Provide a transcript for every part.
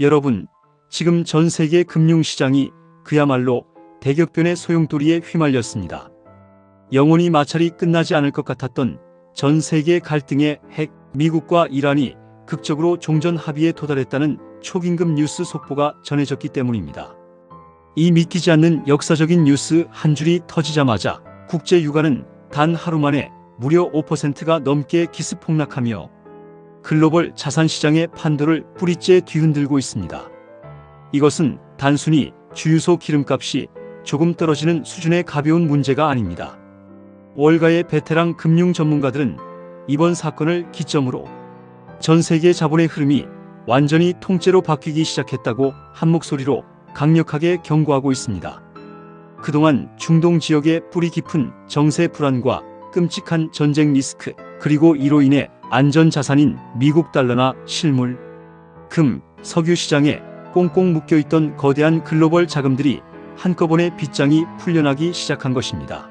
여러분, 지금 전 세계 금융시장이 그야말로 대격변의 소용돌이에 휘말렸습니다. 영원히 마찰이 끝나지 않을 것 같았던 전 세계 갈등의 핵, 미국과 이란이 극적으로 종전 합의에 도달했다는 초긴급 뉴스 속보가 전해졌기 때문입니다. 이 믿기지 않는 역사적인 뉴스 한 줄이 터지자마자 국제 유가는 단 하루 만에 무려 5%가 넘게 기습폭락하며 글로벌 자산시장의 판도를 뿌리째 뒤흔들고 있습니다. 이것은 단순히 주유소 기름값이 조금 떨어지는 수준의 가벼운 문제가 아닙니다. 월가의 베테랑 금융 전문가들은 이번 사건을 기점으로 전 세계 자본의 흐름이 완전히 통째로 바뀌기 시작했다고 한 목소리로 강력하게 경고하고 있습니다. 그동안 중동 지역의 뿌리 깊은 정세 불안과 끔찍한 전쟁 리스크, 그리고 이로 인해 안전자산인 미국 달러나 실물, 금, 석유 시장에 꽁꽁 묶여있던 거대한 글로벌 자금들이 한꺼번에 빗장이 풀려나기 시작한 것입니다.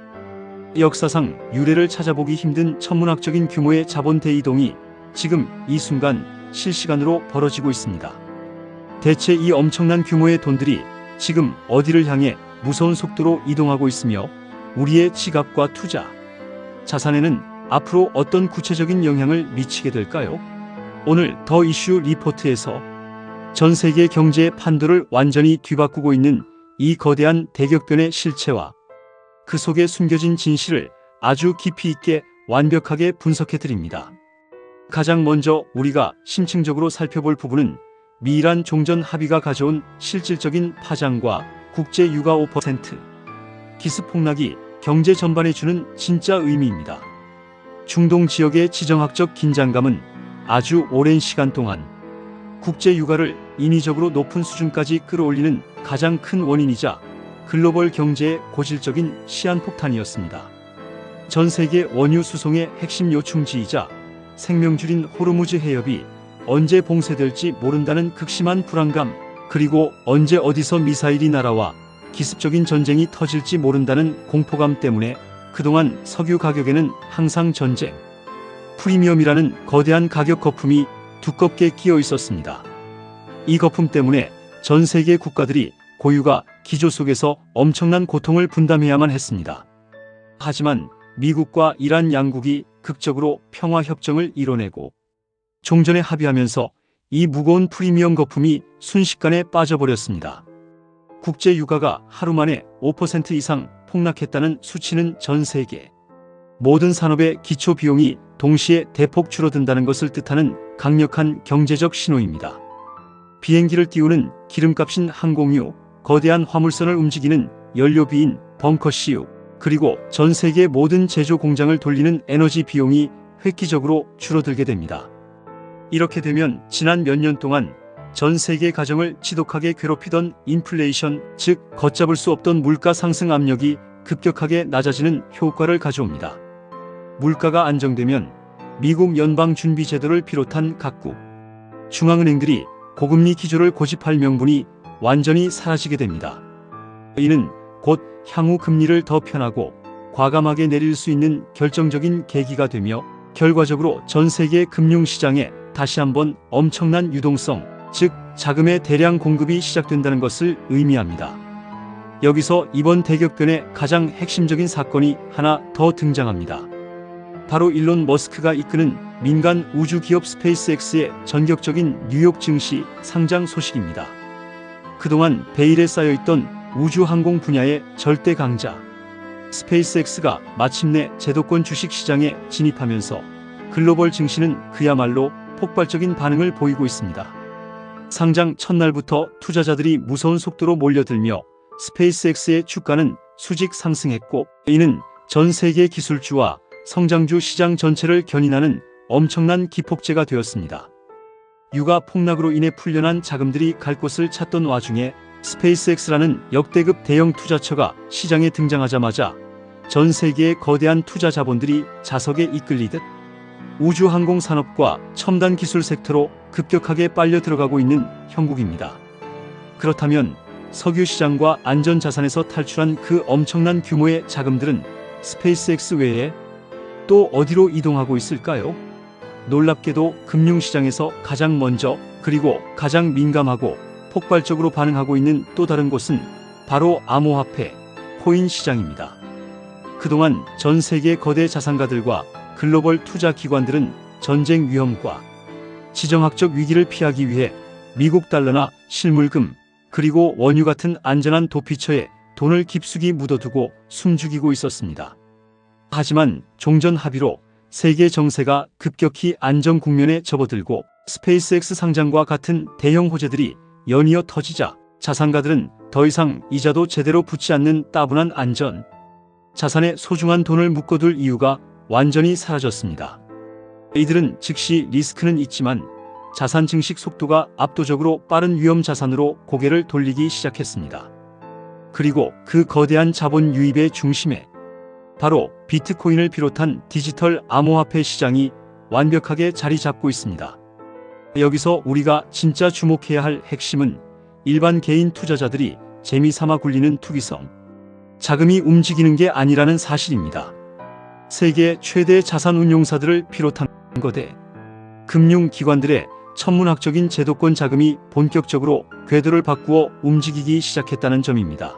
역사상 유례를 찾아보기 힘든 천문학적인 규모의 자본 대이동이 지금 이 순간 실시간으로 벌어지고 있습니다. 대체 이 엄청난 규모의 돈들이 지금 어디를 향해 무서운 속도로 이동하고 있으며 우리의 지갑과 투자, 자산에는 앞으로 어떤 구체적인 영향을 미치게 될까요? 오늘 더 이슈 리포트에서 전 세계 경제의 판도를 완전히 뒤바꾸고 있는 이 거대한 대격변의 실체와 그 속에 숨겨진 진실을 아주 깊이 있게 완벽하게 분석해 드립니다. 가장 먼저 우리가 심층적으로 살펴볼 부분은 미이란 종전 합의가 가져온 실질적인 파장과 국제 유가 5% 기습폭락이 경제 전반에 주는 진짜 의미입니다. 중동 지역의 지정학적 긴장감은 아주 오랜 시간 동안 국제 유가를 인위적으로 높은 수준까지 끌어올리는 가장 큰 원인이자 글로벌 경제의 고질적인 시한폭탄이었습니다. 전 세계 원유 수송의 핵심 요충지이자 생명줄인 호르무즈 해협이 언제 봉쇄될지 모른다는 극심한 불안감, 그리고 언제 어디서 미사일이 날아와 기습적인 전쟁이 터질지 모른다는 공포감 때문에 그동안 석유 가격에는 항상 전쟁, 프리미엄이라는 거대한 가격 거품이 두껍게 끼어 있었습니다. 이 거품 때문에 전 세계 국가들이 고유가 기조 속에서 엄청난 고통을 분담해야만 했습니다. 하지만 미국과 이란 양국이 극적으로 평화협정을 이뤄내고 종전에 합의하면서 이 무거운 프리미엄 거품이 순식간에 빠져버렸습니다. 국제 유가가 하루 만에 5% 이상 폭락했다는 수치는 전 세계 모든 산업의 기초 비용이 동시에 대폭 줄어든다는 것을 뜻하는 강력한 경제적 신호입니다. 비행기를 띄우는 기름값인 항공유, 거대한 화물선을 움직이는 연료비인 벙커시유, 그리고 전 세계 모든 제조 공장을 돌리는 에너지 비용이 획기적으로 줄어들게 됩니다. 이렇게 되면 지난 몇 년 동안 전 세계 가정을 지독하게 괴롭히던 인플레이션, 즉 걷잡을 수 없던 물가 상승 압력이 급격하게 낮아지는 효과를 가져옵니다. 물가가 안정되면 미국 연방준비제도를 비롯한 각국 중앙은행들이 고금리 기조를 고집할 명분이 완전히 사라지게 됩니다. 이는 곧 향후 금리를 더 편하고 과감하게 내릴 수 있는 결정적인 계기가 되며 결과적으로 전 세계 금융시장에 다시 한번 엄청난 유동성, 즉 자금의 대량 공급이 시작된다는 것을 의미합니다. 여기서 이번 대격변의 가장 핵심적인 사건이 하나 더 등장합니다. 바로 일론 머스크가 이끄는 민간 우주 기업 스페이스X의 전격적인 뉴욕 증시 상장 소식입니다. 그동안 베일에 쌓여있던 우주항공 분야의 절대 강자 스페이스X가 마침내 제도권 주식시장에 진입하면서 글로벌 증시는 그야말로 폭발적인 반응을 보이고 있습니다. 상장 첫날부터 투자자들이 무서운 속도로 몰려들며 스페이스X의 주가는 수직 상승했고, 이는 전 세계 기술주와 성장주 시장 전체를 견인하는 엄청난 기폭제가 되었습니다. 유가 폭락으로 인해 풀려난 자금들이 갈 곳을 찾던 와중에 스페이스X라는 역대급 대형 투자처가 시장에 등장하자마자 전 세계의 거대한 투자 자본들이 자석에 이끌리듯 우주항공 산업과 첨단 기술 섹터로 급격하게 빨려 들어가고 있는 형국입니다. 그렇다면 석유 시장과 안전자산에서 탈출한 그 엄청난 규모의 자금들은 스페이스X 외에 또 어디로 이동하고 있을까요? 놀랍게도 금융시장에서 가장 먼저 그리고 가장 민감하고 폭발적으로 반응하고 있는 또 다른 곳은 바로 암호화폐, 코인 시장입니다. 그동안 전 세계 거대 자산가들과 글로벌 투자 기관들은 전쟁 위험과 지정학적 위기를 피하기 위해 미국 달러나 실물금 그리고 원유 같은 안전한 도피처에 돈을 깊숙이 묻어두고 숨죽이고 있었습니다. 하지만 종전 합의로 세계 정세가 급격히 안정 국면에 접어들고 스페이스X 상장과 같은 대형 호재들이 연이어 터지자 자산가들은 더 이상 이자도 제대로 붙지 않는 따분한 안전 자산에 소중한 돈을 묶어둘 이유가 완전히 사라졌습니다. 이들은 즉시 리스크는 있지만 자산 증식 속도가 압도적으로 빠른 위험 자산으로 고개를 돌리기 시작했습니다. 그리고 그 거대한 자본 유입의 중심에 바로 비트코인을 비롯한 디지털 암호화폐 시장이 완벽하게 자리 잡고 있습니다. 여기서 우리가 진짜 주목해야 할 핵심은 일반 개인 투자자들이 재미삼아 굴리는 투기성, 자금이 움직이는 게 아니라는 사실입니다. 세계 최대 자산운용사들을 비롯한 거대 금융기관들의 천문학적인 제도권 자금이 본격적으로 궤도를 바꾸어 움직이기 시작했다는 점입니다.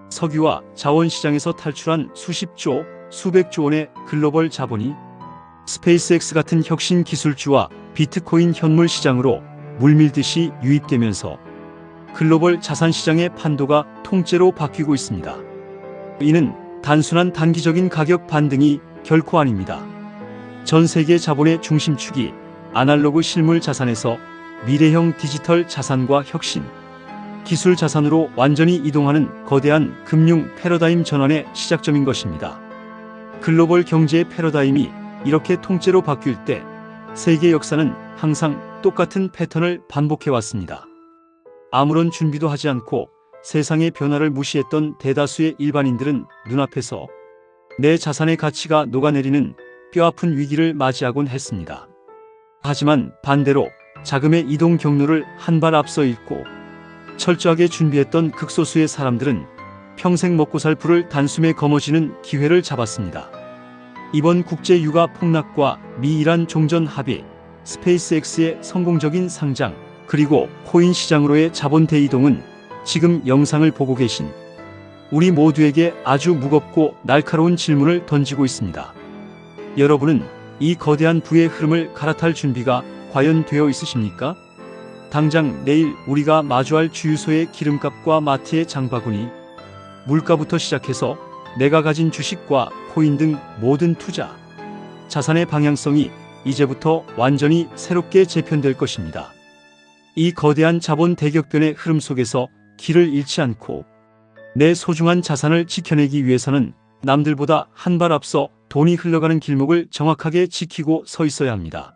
석유와 자원시장에서 탈출한 수십조, 수백조 원의 글로벌 자본이 스페이스X 같은 혁신 기술주와 비트코인 현물 시장으로 물밀듯이 유입되면서 글로벌 자산시장의 판도가 통째로 바뀌고 있습니다. 이는 단순한 단기적인 가격 반등이 결코 아닙니다. 전 세계 자본의 중심축이 아날로그 실물 자산에서 미래형 디지털 자산과 혁신, 기술 자산으로 완전히 이동하는 거대한 금융 패러다임 전환의 시작점인 것입니다. 글로벌 경제의 패러다임이 이렇게 통째로 바뀔 때 세계 역사는 항상 똑같은 패턴을 반복해왔습니다. 아무런 준비도 하지 않고 세상의 변화를 무시했던 대다수의 일반인들은 눈앞에서 내 자산의 가치가 녹아내리는 뼈아픈 위기를 맞이하곤 했습니다. 하지만 반대로 자금의 이동 경로를 한 발 앞서 읽고 철저하게 준비했던 극소수의 사람들은 평생 먹고 살 불을 단숨에 거머쥐는 기회를 잡았습니다. 이번 국제 유가 폭락과 미-이란 종전 합의, 스페이스X의 성공적인 상장, 그리고 코인 시장으로의 자본 대이동은 지금 영상을 보고 계신 우리 모두에게 아주 무겁고 날카로운 질문을 던지고 있습니다. 여러분은 이 거대한 부의 흐름을 갈아탈 준비가 과연 되어 있으십니까? 당장 내일 우리가 마주할 주유소의 기름값과 마트의 장바구니, 물가부터 시작해서 내가 가진 주식과 코인 등 모든 투자, 자산의 방향성이 이제부터 완전히 새롭게 재편될 것입니다. 이 거대한 자본 대격변의 흐름 속에서 길을 잃지 않고 내 소중한 자산을 지켜내기 위해서는 남들보다 한 발 앞서 돈이 흘러가는 길목을 정확하게 지키고 서 있어야 합니다.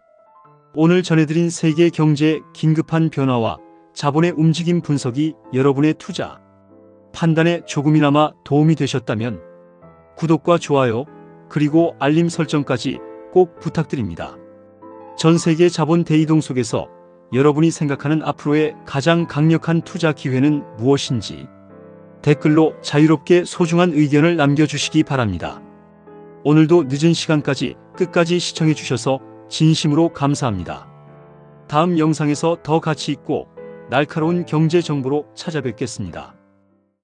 오늘 전해드린 세계 경제의 긴급한 변화와 자본의 움직임 분석이 여러분의 투자, 판단에 조금이나마 도움이 되셨다면 구독과 좋아요, 그리고 알림 설정까지 꼭 부탁드립니다. 전 세계 자본 대이동 속에서 여러분이 생각하는 앞으로의 가장 강력한 투자 기회는 무엇인지 댓글로 자유롭게 소중한 의견을 남겨주시기 바랍니다. 오늘도 늦은 시간까지 끝까지 시청해 주셔서 진심으로 감사합니다. 다음 영상에서 더 가치 있고 날카로운 경제 정보로 찾아뵙겠습니다.